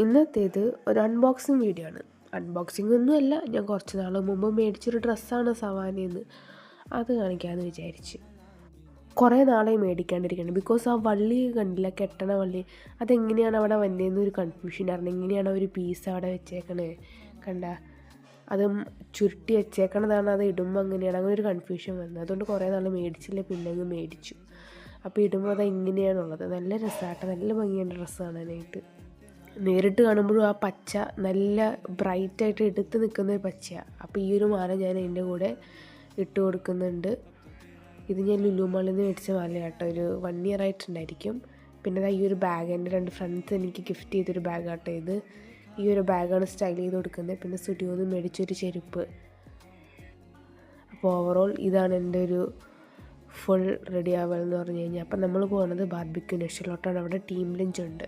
ഇന്നത്തേത് ഒരു unboxing video ആണ്. Unboxing ഒന്നുമല്ല, ഞാൻ കുറച്ച് നാൾ മുമ്പ് മേടിച്ചൊരു ഡ്രസ്സാണ് സവാനേന്ന്. അത് കാണിക്കാമെന്ന് വിചാരിച്ച്. കുറേ നാളായി മേടിക്കാണ്ടിരിക്കണം. ബിക്കോസ് ആ വള്ളി കണ്ടില്ല, കെട്ടണ വള്ളി, അതെങ്ങനെയാണ് അവിടെ വന്നതെന്നൊരു കൺഫ്യൂഷനായിരുന്നു. എങ്ങനെയാണ് ഒരു പീസ് അവിടെ വെച്ചേക്കണേ, കണ്ട അതും ചുരുട്ടി വെച്ചേക്കണതാണ്, അത് ഇടുമ്പോൾ അങ്ങനെയാണ്, അങ്ങനെ ഒരു കൺഫ്യൂഷൻ വന്നത്. അതുകൊണ്ട് കുറേ നാൾ മേടിച്ചില്ല, പിന്നെ അങ്ങ് മേടിച്ചു. അപ്പോൾ ഇടുമ്പോൾ അത് ഇങ്ങനെയാണുള്ളത്. നല്ല രസമായിട്ട്, നല്ല ഭംഗിയുണ്ട് ഡ്രസ്സ് കാണാനായിട്ട്. നേരിട്ട് കാണുമ്പോഴും ആ പച്ച നല്ല ബ്രൈറ്റായിട്ട് എടുത്ത് നിൽക്കുന്നൊരു പച്ചയാണ്. അപ്പോൾ ഈ ഒരു മാല ഞാൻ അതിൻ്റെ കൂടെ ഇട്ട് കൊടുക്കുന്നുണ്ട്. ഇത് ഞാൻ ലുലു മാളിൽ നിന്ന് മേടിച്ച മാലയാണ് കേട്ടോ. ഒരു 1 year ആയിട്ടുണ്ടായിരിക്കും. പിന്നെ ഈ ഒരു ബാഗ്, എൻ്റെ 2 ഫ്രണ്ട്സ് എനിക്ക് ഗിഫ്റ്റ് ചെയ്തൊരു ബാഗാട്ടോ ഇത്. ഈ ഒരു ബാഗാണ് സ്റ്റൈൽ ചെയ്ത് കൊടുക്കുന്നത്. പിന്നെ സ്റ്റുഡിയോയിൽ നിന്ന് മേടിച്ചൊരു ചെരുപ്പ്. അപ്പോൾ ഓവറോൾ ഇതാണ് എൻ്റെ ഒരു ഫുൾ റെഡി ആവുക എന്ന് പറഞ്ഞു കഴിഞ്ഞാൽ. അപ്പം നമ്മൾ പോകുന്നത് ബാർബിക്യൂ നെഷലോട്ടാണ്. അവിടെ ടീം ലഞ്ച് ഉണ്ട്.